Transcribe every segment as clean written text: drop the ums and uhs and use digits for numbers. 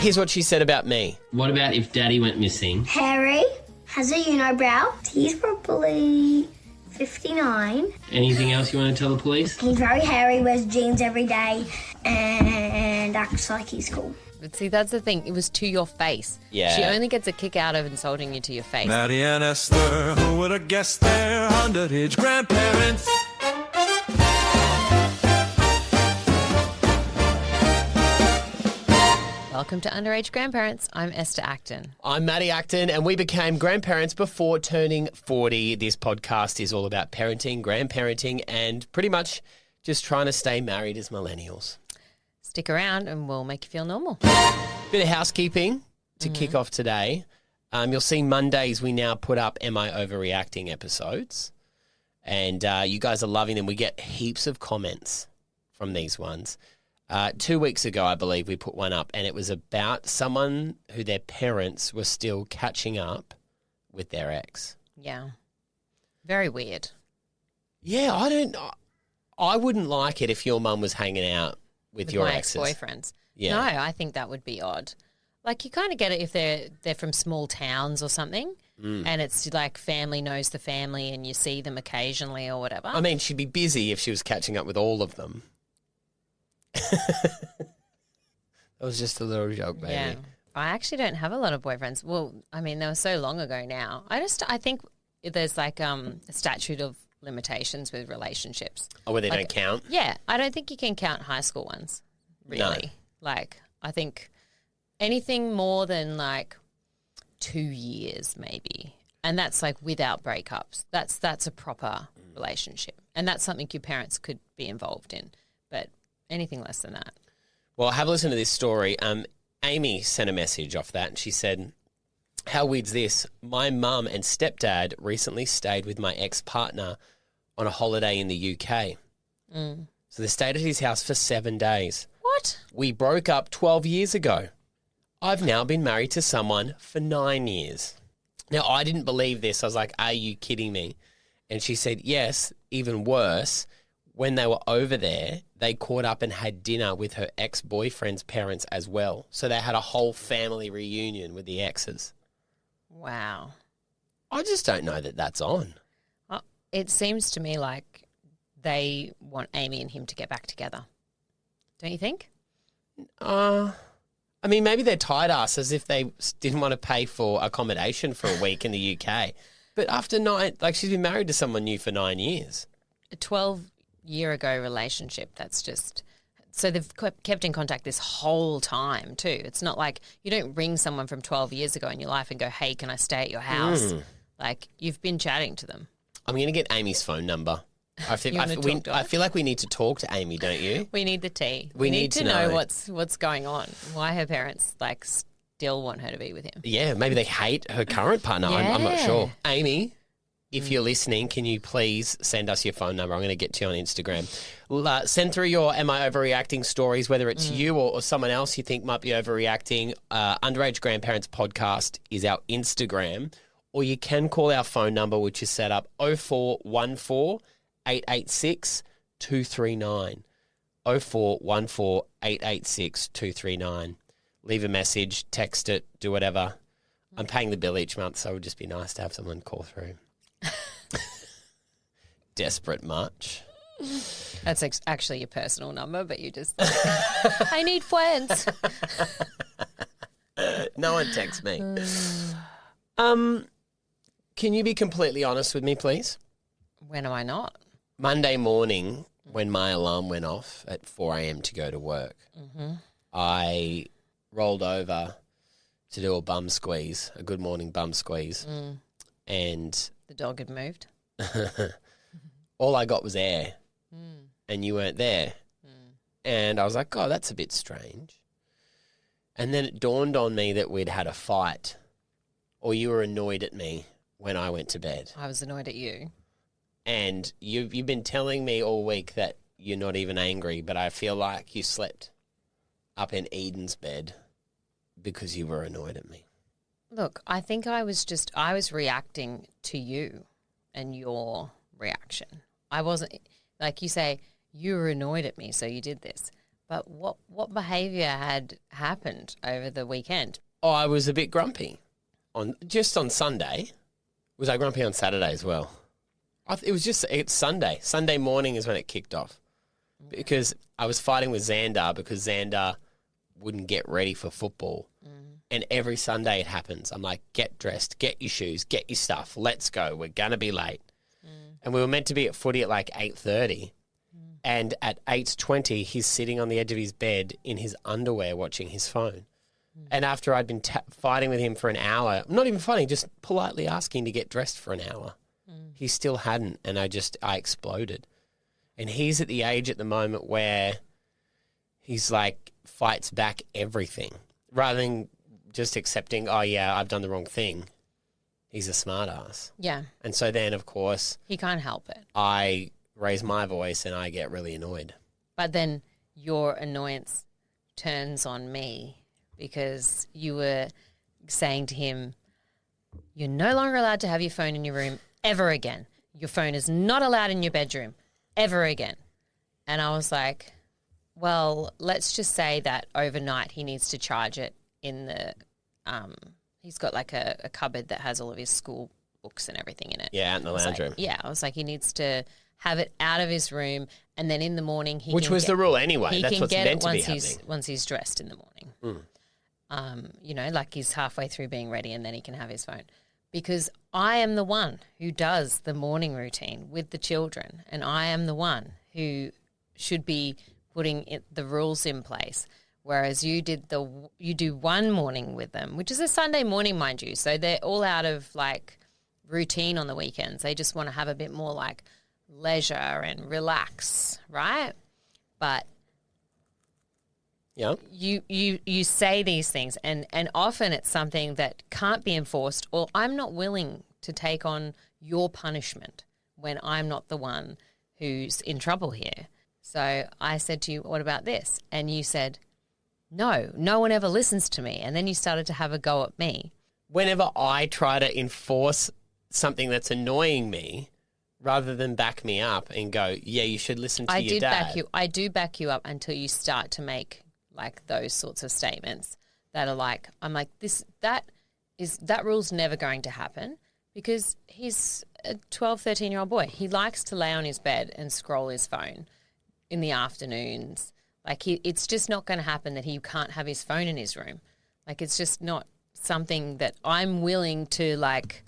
Here's what she said about me. What about if Daddy went missing? Hairy, has a unibrow. He's probably 59. Anything else you want to tell the police? He's very hairy, wears jeans every day, and acts like he's cool. But see, that's the thing. It was to your face. Yeah. She only gets a kick out of insulting you to your face. Matty and Esther, who would have guessed they're underage grandparents? Welcome to Underaged Grandparents. I'm Esther Acton. I'm Matty Acton, and we became grandparents before turning 40. This podcast is all about parenting, grandparenting, and pretty much just trying to stay married as millennials. Stick around and we'll make you feel normal. Bit of housekeeping to kick off today. You'll see Mondays we now put up Am I Overreacting episodes, and you guys are loving them. We get heaps of comments from these ones. 2 weeks ago, I believe, we put one up, and it was about someone who their parents were still catching up with their ex. Yeah. Very weird. Yeah, I wouldn't like it if your mum was hanging out with your my exes. ex-boyfriends. Yeah. No, I think that would be odd. Like, you kind of get it if they're from small towns or something, and it's like family knows the family and you see them occasionally or whatever. I mean, she'd be busy if she was catching up with all of them. That was just a little joke, baby. Yeah. I actually don't have a lot of boyfriends. Well, I mean, they were so long ago now. I think there's like a statute of limitations with relationships. Oh, where they don't count? Yeah. I don't think you can count high school ones, really. No. Like, I think anything more than like 2 years maybe. And that's like without breakups. That's a proper relationship. And that's something your parents could be involved in. But anything less than that. Well, have a listen to this story. Amy sent a message off that, and she said, how weird's this? My mum and stepdad recently stayed with my ex-partner on a holiday in the UK. So they stayed at his house for 7 days. What? We broke up 12 years ago. I've now been married to someone for 9 years. Now, I didn't believe this. I was like, are you kidding me? And she said, yes, even worse. When they were over there, they caught up and had dinner with her ex-boyfriend's parents as well. So they had a whole family reunion with the exes. Wow. I just don't know that that's on. It seems to me like they want Amy and him to get back together. Don't you think? I mean, maybe they're tight ass as if they didn't want to pay for accommodation for a week in the UK. But after she's been married to someone new for 9 years. A 12-year ago relationship, that's just... So they've kept in contact this whole time too. It's not like you don't ring someone from 12 years ago in your life and go, hey, can I stay at your house? Like, you've been chatting to them. I'm going to get Amy's phone number. I feel like we need to talk to Amy, don't you? We need the tea. We need to know what's going on. Why her parents still want her to be with him. Yeah, maybe they hate her current partner. Yeah. I'm not sure. Amy, if you're listening, can you please send us your phone number? I'm going to get to you on Instagram. Send through your Am I Overreacting stories, whether it's you or someone else you think might be overreacting. Underaged Grandparents Podcast is our Instagram, or you can call our phone number, which is set up 0414 886 239. 0414 886 239. Leave a message, text it, do whatever. I'm paying the bill each month, so it would just be nice to have someone call through. Desperate much. That's actually your personal number, but you just, I need friends. No one texts me. Can you be completely honest with me, please? When am I not? Monday morning, when my alarm went off at 4 a.m. to go to work, I rolled over to do a bum squeeze, a good morning bum squeeze, and The dog had moved. all I got was air, and you weren't there. And I was like, oh, that's a bit strange. And then it dawned on me that we'd had a fight, or you were annoyed at me when I went to bed. I was annoyed at you. And you've been telling me all week that you're not even angry, but I feel like you slept up in Eden's bed because you were annoyed at me. Look, I think I was reacting to you and your reaction. I wasn't, like you say, you were annoyed at me, so you did this. But what behaviour had happened over the weekend? Oh, I was a bit grumpy on Sunday. Was I grumpy on Saturday as well? It's Sunday. Sunday morning is when it kicked off because I was fighting with Xander because Xander wouldn't get ready for football. And every Sunday it happens. I'm like, get dressed, get your shoes, get your stuff. Let's go. We're going to be late. And we were meant to be at footy at like 8:30. And at 8:20, he's sitting on the edge of his bed in his underwear watching his phone. And after I'd been fighting with him for an hour, not even fighting, just politely asking to get dressed for an hour, he still hadn't. And I exploded. And he's at the age at the moment where he's like fights back everything rather than just accepting, oh, yeah, I've done the wrong thing. He's a smart ass. Yeah. And so then, of course, He can't help it. I raise my voice and I get really annoyed. But then your annoyance turns on me because you were saying to him, you're no longer allowed to have your phone in your room ever again. Your phone is not allowed in your bedroom ever again. And I was like, well, let's just say that overnight he needs to charge it in the he's got like a cupboard that has all of his school books and everything in it. Yeah, out in the lounge room. Yeah, I was like, he needs to have it out of his room, and then in the morning Which was the rule anyway. That's what's meant to be happening. Once he's dressed in the morning. Like he's halfway through being ready, and then he can have his phone. Because I am the one who does the morning routine with the children, and I am the one who should be putting the rules in place. Whereas you do one morning with them, which is a Sunday morning, mind you. So they're all out of like routine on the weekends. They just want to have a bit more like leisure and relax, right? But yeah, you say these things, and often it's something that can't be enforced, or I'm not willing to take on your punishment when I'm not the one who's in trouble here. So I said to you, what about this? And you said, no one ever listens to me. And then you started to have a go at me. Whenever I try to enforce something that's annoying me, rather than back me up and go, yeah, you should listen to your dad. I do back you up until you start to make like those sorts of statements that are like, I'm like, that rule's never going to happen because he's a 12, 13-year-old boy. He likes to lay on his bed and scroll his phone in the afternoons. Like it's just not going to happen that he can't have his phone in his room. Like it's just not something that I'm willing to like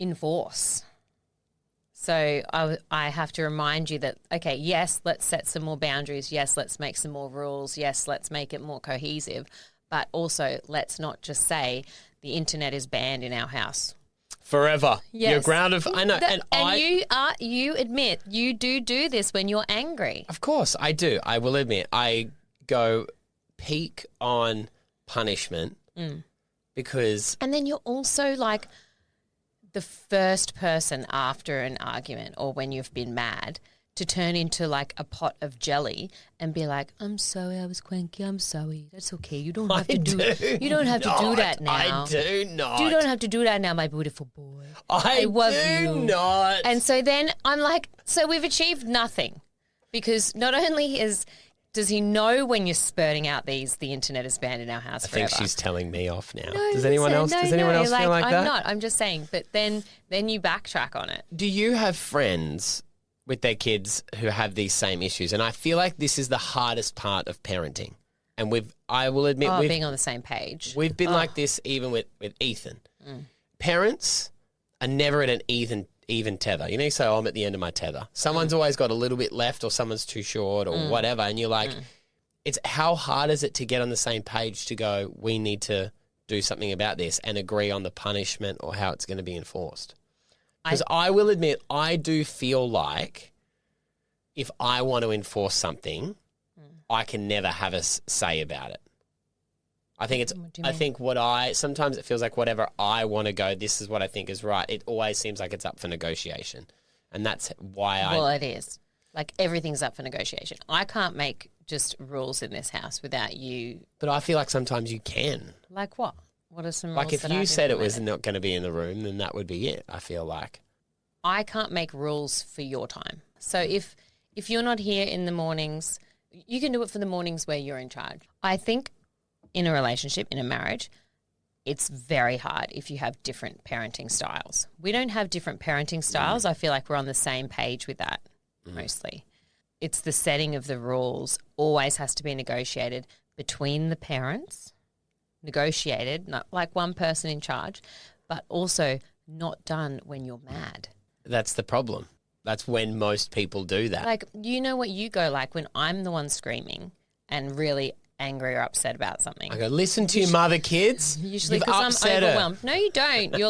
enforce. So I have to remind you that, okay, yes, let's set some more boundaries. Yes, let's make some more rules. Yes, let's make it more cohesive. But also let's not just say the internet is banned in our house. Forever. Yes. You're grounded. I know. You admit you do this when you're angry. Of course, I do. I will admit. I go peak on punishment because... And then you're also like the first person after an argument or when you've been mad to turn into like a pot of jelly and be like, I'm sorry, I was cranky. I'm sorry. That's okay. You don't have to do that now. I do not. You don't have to do that now, my beautiful boy. I love do you. not. And so then I'm like, so we've achieved nothing because not only does he know when you're spurting out the internet is banned in our house forever. I think she's telling me off now. No, does anyone else feel like that? I'm not. I'm just saying. But then you backtrack on it. Do you have friends with their kids who have these same issues? And I feel like this is the hardest part of parenting. And I will admit, being on the same page. We've been like this even with Ethan. Parents are never at an even tether. You know, you say, I'm at the end of my tether. Someone's always got a little bit left or someone's too short or whatever. And you're like, it's how hard is it to get on the same page to go, we need to do something about this and agree on the punishment or how it's going to be enforced? Because I will admit, I do feel like if I want to enforce something, I can never have a say about it. I think sometimes it feels like whatever I want to go, this is what I think is right. It always seems like it's up for negotiation. And that's why Well, it is. Like everything's up for negotiation. I can't make just rules in this house without you. But I feel like sometimes you can. Like what? What are some rules? Like if you said it was not going to be in the room, then that would be it, I feel like. I can't make rules for your time. So if you're not here in the mornings, You can do it for the mornings where you're in charge. I think in a relationship, in a marriage, it's very hard if you have different parenting styles. We don't have different parenting styles. I feel like we're on the same page with that mostly. It's the setting of the rules always has to be negotiated between the parents, negotiated, not like one person in charge, but also not done when you're mad. That's the problem. That's when most people do that. Like, you know what you go like when I'm the one screaming and really angry or upset about something. I go, listen to your mother, kids. Usually You've because I'm upset her. overwhelmed. No, you don't. You're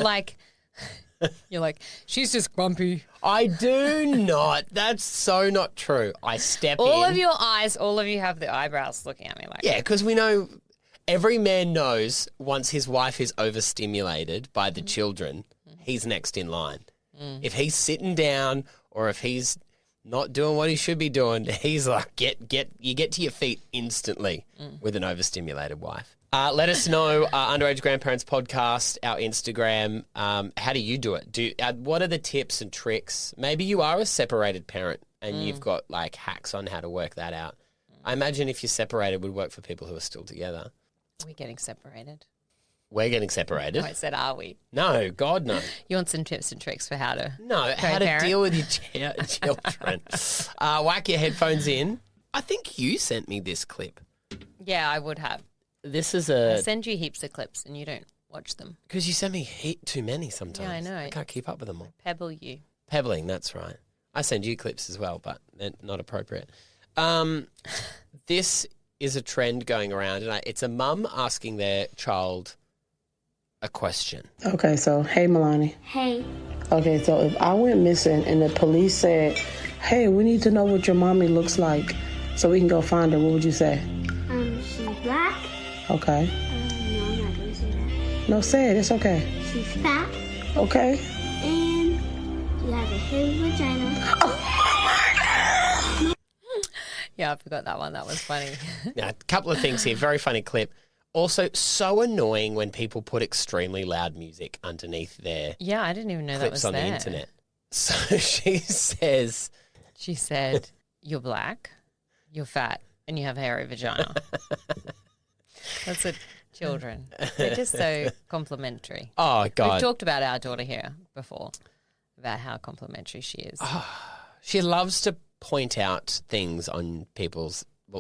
like, she's just grumpy. I do not. That's so not true. I step in. All of your eyes, all of you have the eyebrows looking at me like. Yeah, because we know every man knows once his wife is overstimulated by the children, he's next in line. If he's sitting down or if he's not doing what he should be doing, he's like, you get to your feet instantly with an overstimulated wife. Let us know, Underaged Grandparents Podcast, our Instagram. How do you do it? What are the tips and tricks? Maybe you are a separated parent and you've got like hacks on how to work that out. I imagine if you're separated, would work for people who are still together. We're getting separated. We're getting separated. No, I said, are we? No, God, no. You want some tips and tricks for how to How to deal with your children. Whack your headphones in. I think you sent me this clip. Yeah, I would have. This is I send you heaps of clips and you don't watch them. because you send me too many sometimes. Yeah, I know. I can't keep up with them all. Pebble you. Pebbling, that's right. I send you clips as well, but they're not appropriate. This is a trend going around, and it's a mum asking their child a question. Okay, so hey, Milani. Hey, Okay, so if I went missing and the police said, hey, we need to know what your mommy looks like so we can go find her, what would you say? she's black. Okay. No, I'm not gonna say that. No, say it. It's okay. She's fat Okay. and she has a hairy vagina. Yeah, I forgot that one. That was funny. Now, a couple of things here. Very funny clip. Also, so annoying when people put extremely loud music underneath their Yeah, I didn't even know that was clips on there. the internet. So she says, She said, you're black, you're fat, and you have a hairy vagina. That's what children. They're just so complimentary. oh, We've God. talked about our daughter here before, about how complimentary she is. She loves to point out things on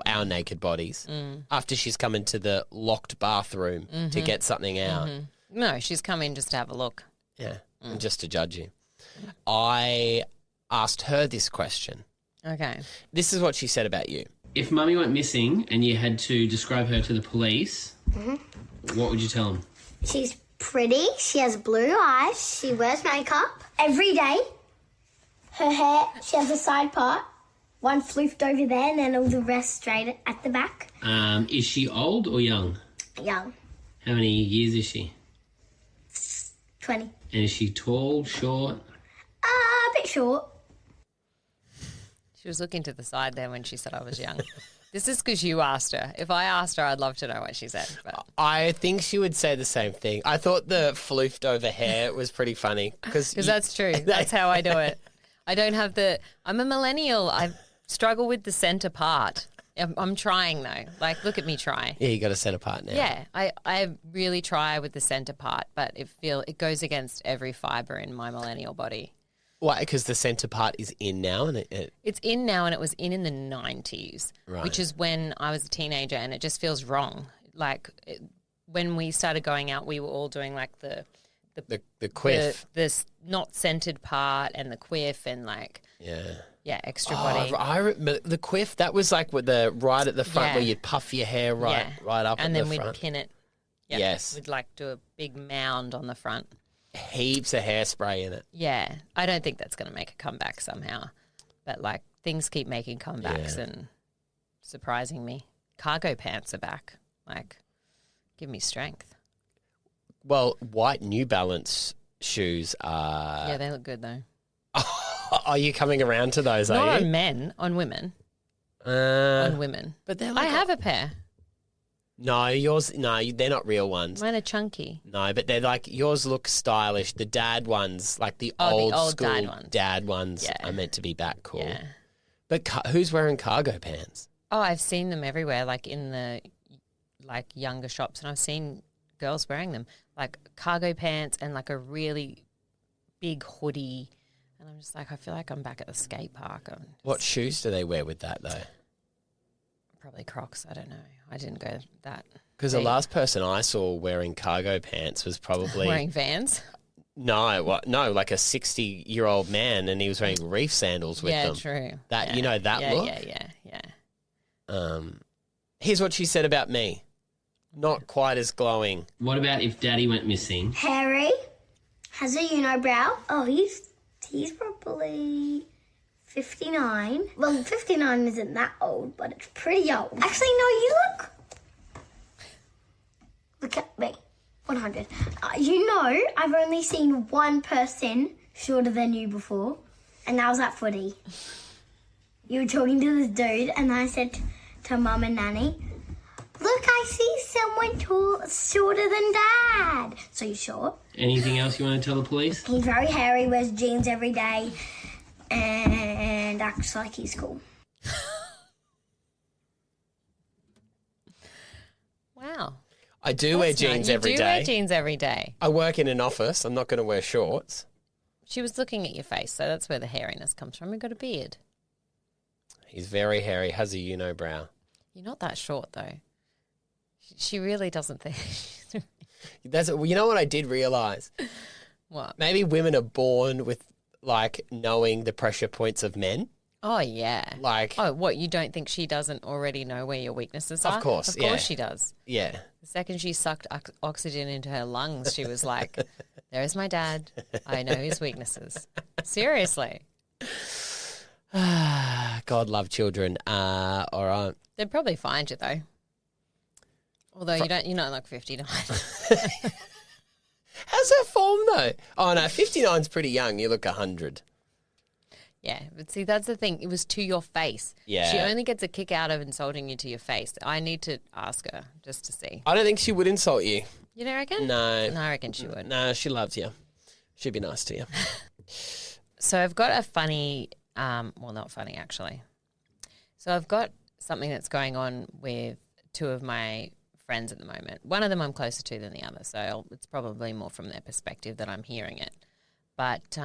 our naked bodies after she's come into the locked bathroom to get something out. No, she's come in just to have a look. Yeah, and just to judge you. I asked her this question. Okay. This is what she said about you. If Mummy went missing and you had to describe her to the police, what would you tell them? She's pretty. She has blue eyes. She wears makeup every day. Her hair, she has a side part. One floofed over there and then all the rest straight at the back. Is she old or young? Young. How many years is she? 20. And is she tall, short? A bit short. She was looking to the side there when she said I was young. This is because you asked her. If I asked her, I'd love to know what she said. But I think she would say the same thing. I thought the floofed over hair was pretty funny. Because that's true. That's how I do it. I don't have I'm a millennial. I struggle with the centre part. I'm trying though. Like, look at me try. Yeah, you got to set apart now. Yeah, I really try with the centre part, but it goes against every fibre in my millennial body. Why? Because the centre part is in now and It's in now and it was in the 90s, Right. which is when I was a teenager, and it just feels wrong. Like when we started going out, we were all doing like the quiff. this not centered part and the quiff and like extra body. I remember the quiff. That was like with the right at the front Yeah. where you'd puff your hair right up and at then the we'd front. pin it. Yeah, Yes. we'd like do a big mound on the front. Heaps of hairspray in it. Yeah, I don't think that's going to make a comeback somehow, but like things keep making comebacks and surprising me. Cargo pants are back. Like, give me strength. Well, white New Balance shoes are. Yeah, they look good though. Are you coming around to those? Not are you? on men, on women. Uh, On women. but they're I like have a pair. No, yours. No, they're not real ones. Mine are chunky. No, but they're like yours look stylish. The dad ones, like the Oh, the old old school dad ones. are meant to be back cool. Yeah. But who's wearing cargo pants? Oh, I've seen them everywhere, like in the younger shops, and I've seen girls wearing them, like cargo pants and like a really big hoodie. And I'm just like, I feel like I'm back at the skate park. What shoes do they wear with that though? Probably Crocs. I don't know. I didn't go that. Because the deep. last person I saw wearing cargo pants was probably Wearing Vans. no, like a 60-year-old man, and he was wearing reef sandals with Yeah, them. true. That Yeah. you know that yeah, look. Yeah. Here's what she said about me. Not quite as glowing. What about if Daddy went missing? Harry has a unibrow. Oh, he's probably 59. Well, 59 isn't that old, but it's pretty old. Actually, no, you look at me. 100. You know, I've only seen one person shorter than you before, and that was at footy. You were talking to this dude, and I said to Mum and Nanny, look, I see someone shorter than Dad. So you're short. Anything else you want to tell the police? He's very hairy, wears jeans every day, and acts like he's cool. Wow. I do wear That's nice. jeans You every do day. wear jeans every day. I work in an office. I'm not going to wear shorts. She was looking at your face, so that's where the hairiness comes from. You've got a beard. He's very hairy, has a unibrow. You're not that short, though. She really doesn't think. You know what I did realise? What? Maybe women are born with, like, knowing the pressure points of men. Oh, yeah. Like, Oh, what? You don't think she doesn't already know where your weaknesses are? Of course, Of course yeah. she does. yeah. The second she sucked oxygen into her lungs, she was like, there's my dad. I know his weaknesses. Seriously. God love children. All right. They'd probably find you, though. Although you're not like 59. How's that form, though? Oh, no, 59's pretty young. You look 100. Yeah, but see, that's the thing. It was to your face. Yeah. She only gets a kick out of insulting you to your face. I need to ask her just to see. I don't think she would insult you. You don't reckon? No. No, I reckon she would. No, she loves you. She'd be nice to you. So I've got a funny, well, not funny actually. So I've got something that's going on with two of my friends at the moment. One of them I'm closer to than the other, so it's probably more from their perspective that I'm hearing it. But,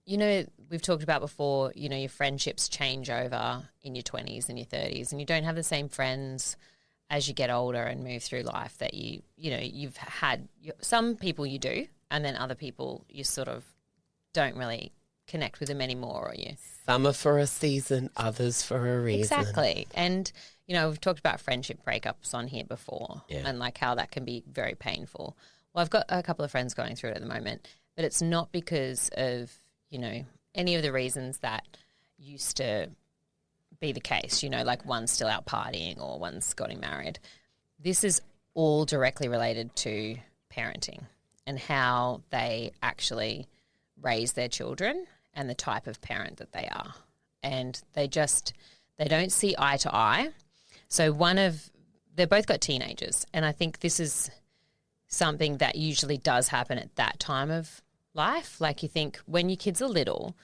you know, we've talked about before, you know, your friendships change over in your 20s and your 30s, and you don't have the same friends as you get older and move through life that you've had. Some people you do, and then other people you sort of don't really connect with them anymore, or you. Some are for a season, others for a reason. Exactly. And, you know, we've talked about friendship breakups on here before, Yeah. and like how that can be very painful. Well, I've got a couple of friends going through it at the moment, but it's not because of, you know, any of the reasons that used to be the case, you know, like one's still out partying or one's getting married. This is all directly related to parenting and how they actually raise their children and the type of parent that they are. And they don't see eye to eye. So they've both got teenagers, and I think this is something that usually does happen at that time of life. Like, you think when your kids are little,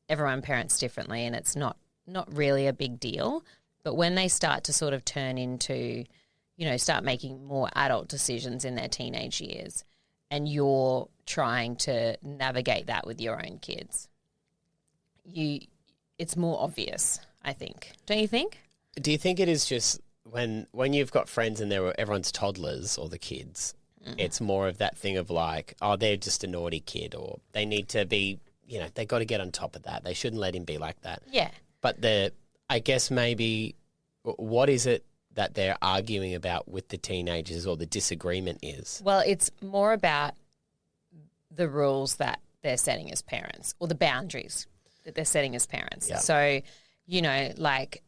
everyone parents differently, and it's not really a big deal. But when they start to sort of turn into, you know, start making more adult decisions in their teenage years, and you're trying to navigate that with your own kids, it's more obvious, I think. Don't you think? Do you think it is just when you've got friends and everyone's toddlers or the kids, it's more of that thing of like, oh, they're just a naughty kid, or they need to be, you know, they got to get on top of that. They shouldn't let him be like that. Yeah. But I guess maybe what is it that they're arguing about with the teenagers, or the disagreement is? Well, it's more about the rules that they're setting as parents, or the boundaries that they're setting as parents. Yeah. So, you know, like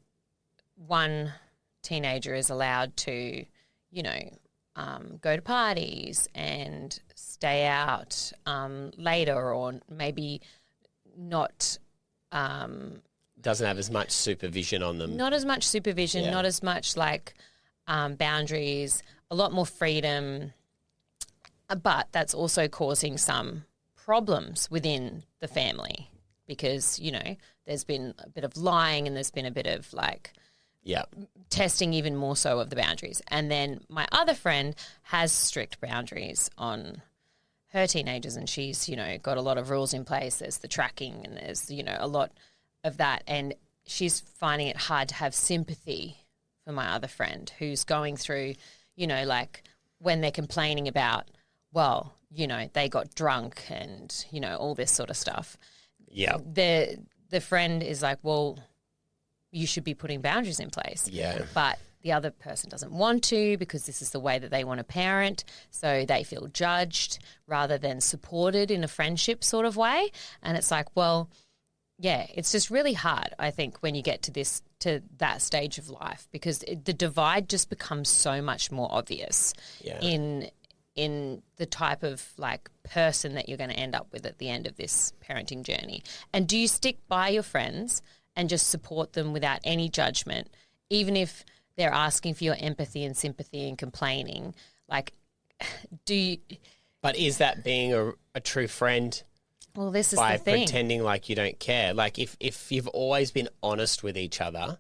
one teenager is allowed to, you know, go to parties and stay out later, or maybe not Doesn't have as much supervision on them. not as much supervision, Yeah. not as much like boundaries, a lot more freedom. But that's also causing some problems within the family because, you know, there's been a bit of lying and there's been a bit of like, Yeah. testing even more so of the boundaries. And then my other friend has strict boundaries on her teenagers, and she's, got a lot of rules in place. There's the tracking and there's, a lot of that. And she's finding it hard to have sympathy for my other friend who's going through, like when they're complaining about, well, they got drunk and, all this sort of stuff. Yeah. The friend is like, well, you should be putting boundaries in place. Yeah. But the other person doesn't want to because this is the way that they want to parent. So they feel judged rather than supported in a friendship sort of way. And it's like, well, yeah, it's just really hard, I think, when you get to that stage of life, because the divide just becomes so much more obvious in the type of like person that you're going to end up with at the end of this parenting journey. And do you stick by your friends and just support them without any judgment, even if they're asking for your empathy and sympathy and complaining? Like, do you... But is that being a true friend? Well, this is by the thing. pretending like you don't care. Like if you've always been honest with each other,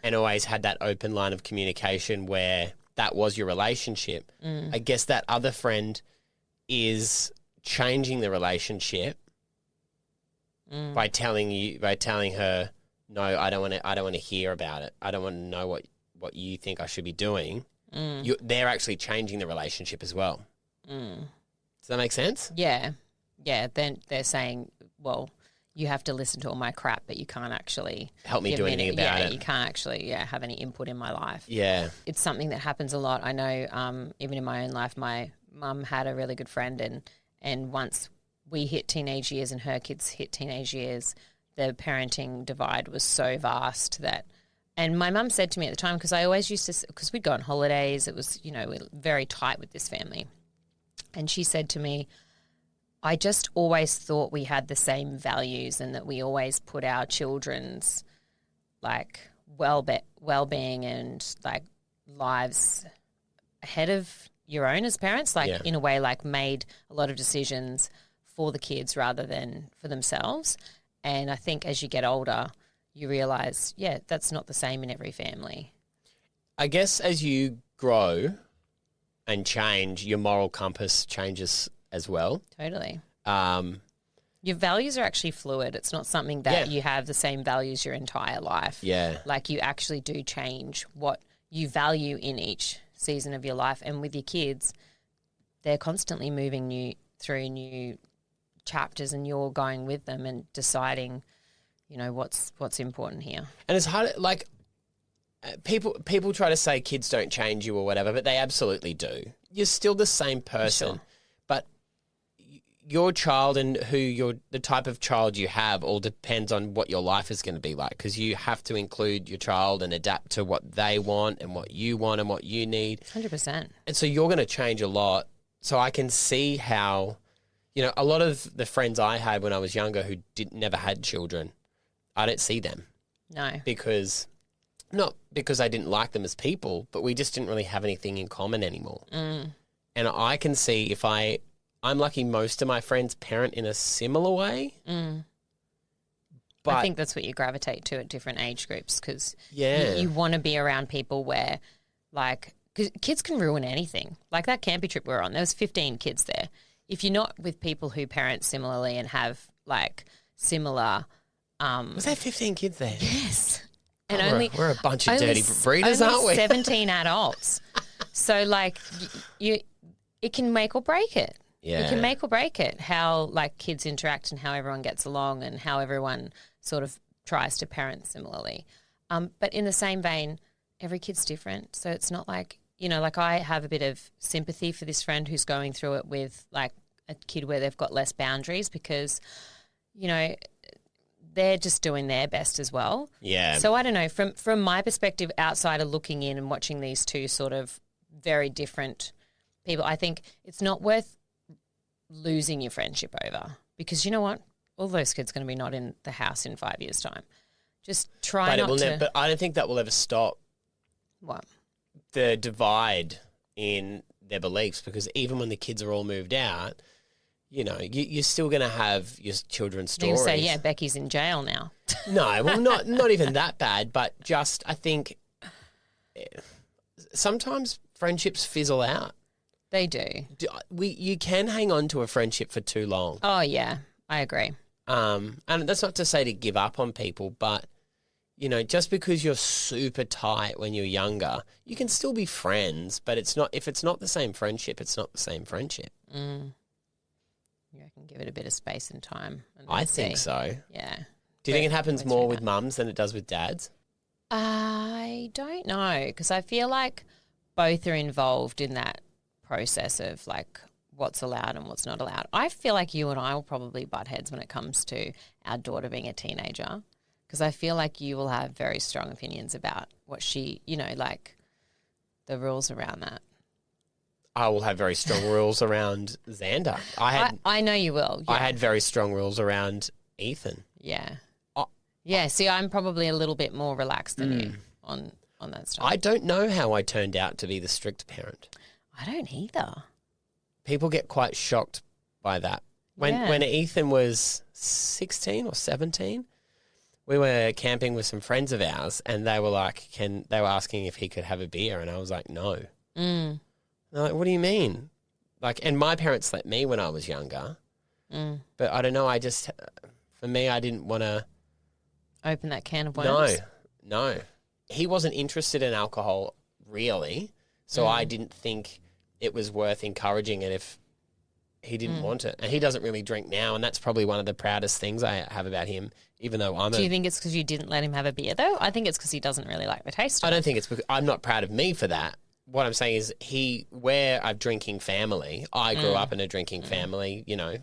and always had that open line of communication where that was your relationship, I guess that other friend is changing the relationship by telling her, no, I don't want to hear about it. I don't want to know what you think I should be doing. They're actually changing the relationship as well. Does that make sense? Yeah. Yeah, then they're saying, well, you have to listen to all my crap, but you can't actually help me do anything about it. You can't actually have any input in my life. Yeah. It's something that happens a lot. I know even in my own life, my mum had a really good friend, and once we hit teenage years and her kids hit teenage years, the parenting divide was so vast that, and my mum said to me at the time, because I always used to, because we'd go on holidays, it was, we're very tight with this family. And she said to me, I just always thought we had the same values and that we always put our children's like well-being and like lives ahead of your own as parents, like in a way, like made a lot of decisions for the kids rather than for themselves. And I think as you get older, you realize, that's not the same in every family. I guess as you grow and change, your moral compass changes as well. Totally. Your values are actually fluid. It's not something that you have the same values your entire life. Yeah. Like you actually do change what you value in each season of your life. And with your kids, they're constantly moving through new chapters, and you're going with them and deciding, what's important here. And it's hard, like people try to say kids don't change you or whatever, but they absolutely do. You're still the same person. Sure. But your child and the type of child you have all depends on what your life is going to be like, because you have to include your child and adapt to what they want and what you want and what you need. 100%. And so you're going to change a lot. So I can see how, a lot of the friends I had when I was younger who never had children, I don't see them. No. Not because I didn't like them as people, but we just didn't really have anything in common anymore. And I can see if I'm lucky most of my friends parent in a similar way. But I think that's what you gravitate to at different age groups, because Yeah. you want to be around people where, like, because kids can ruin anything. Like that camping trip we were on, there was 15 kids there. If you're not with people who parent similarly and have, like, similar... was there 15 kids there? Yes. And we're a bunch of dirty breeders, aren't we? 17 adults. So, like, it can make or break it. Yeah. It can make or break it, how, like, kids interact and how everyone gets along and how everyone sort of tries to parent similarly. But in the same vein, every kid's different. So it's not like, like I have a bit of sympathy for this friend who's going through it with, like, a kid where they've got less boundaries because, they're just doing their best as well. Yeah. So I don't know, from my perspective, outsider looking in and watching these two sort of very different people, I think it's not worth losing your friendship over, because you know what? All those kids are going to be not in the house in 5 years' time. Just try But I don't think that will ever stop What? the divide in their beliefs, because even when the kids are all moved out, you're still going to have your children's You stories. can say, Becky's in jail now. No, well, not even that bad, but just I think sometimes friendships fizzle out. They do. You can hang on to a friendship for too long. Oh, yeah, I agree. And that's not to say to give up on people, but, you know, just because you're super tight when you're younger, you can still be friends, but if it's not the same friendship, it's not the same friendship. Mm. You can give it a bit of space and time. And I think so. Yeah. Do you think it happens more with mums than it does with dads? I don't know, because I feel like both are involved in that process of like what's allowed and what's not allowed. I feel like you and I will probably butt heads when it comes to our daughter being a teenager, because I feel like you will have very strong opinions about what she, you know, like the rules around that. I will have very strong rules around Xander. I know you will. Yeah. I had very strong rules around Ethan. Yeah. Yeah, see, I'm probably a little bit more relaxed than you on that stuff. I don't know how I turned out to be the strict parent. I don't either. People get quite shocked by that. When Ethan was 16 or 17, we were camping with some friends of ours, and they were like, they were asking if he could have a beer, and I was like, no. Mm. They're like, what do you mean? Like, and my parents let me when I was younger, but I don't know. For me, I didn't want to open that can of worms. No. He wasn't interested in alcohol really, so I didn't think it was worth encouraging it if he didn't want it. And he doesn't really drink now, and that's probably one of the proudest things I have about him, even though Do you think it's because you didn't let him have a beer, though? I think it's because he doesn't really like the taste of it. I don't think it's because I'm not proud of me for that. What I'm saying is we're a drinking family. I grew up in a drinking family, you know.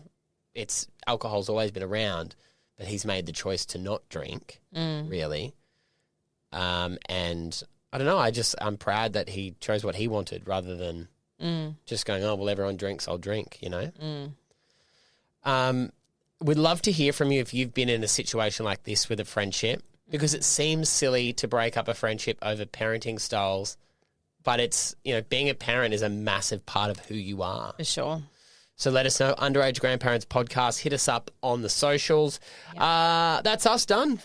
Alcohol's always been around, but he's made the choice to not drink, really. And I don't know, I'm proud that he chose what he wanted rather than just going, oh, well, everyone drinks, I'll drink, you know. We'd love to hear from you if you've been in a situation like this with a friendship, because it seems silly to break up a friendship over parenting styles, but it's, you know, being a parent is a massive part of who you are. For sure. So let us know, Underaged Grandparents Podcast. Hit us up on the socials. Yep. That's us done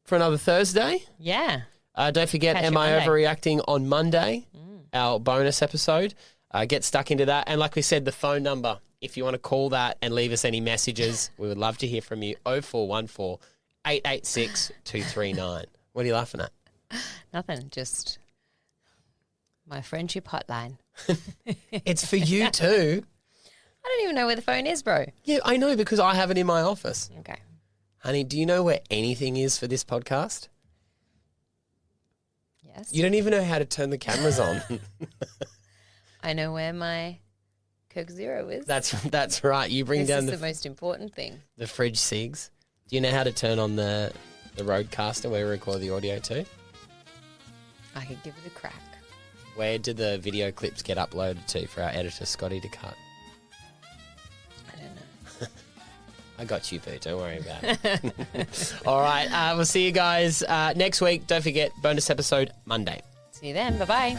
for another Thursday. Yeah. Don't forget, Am I Overreacting on Monday, our bonus episode. Get stuck into that. And like we said, the phone number, if you want to call that and leave us any messages, we would love to hear from you, 0414 886 239. What are you laughing at? Nothing, just my friendship hotline. It's for you too. I don't even know where the phone is, bro. Yeah, I know because I have it in my office. Okay. Honey, do you know where anything is for this podcast? Yes. You don't even know how to turn the cameras on. I know where my Coke Zero is. That's right. You bring down the most important thing. The fridge Sigs. Do you know how to turn on the Rodecaster where we record the audio to? I could give it a crack. Where do the video clips get uploaded to for our editor Scotty to cut? I don't know. I got you, boo. Don't worry about it. All right. We'll see you guys next week. Don't forget, bonus episode Monday. See you then. Bye-bye.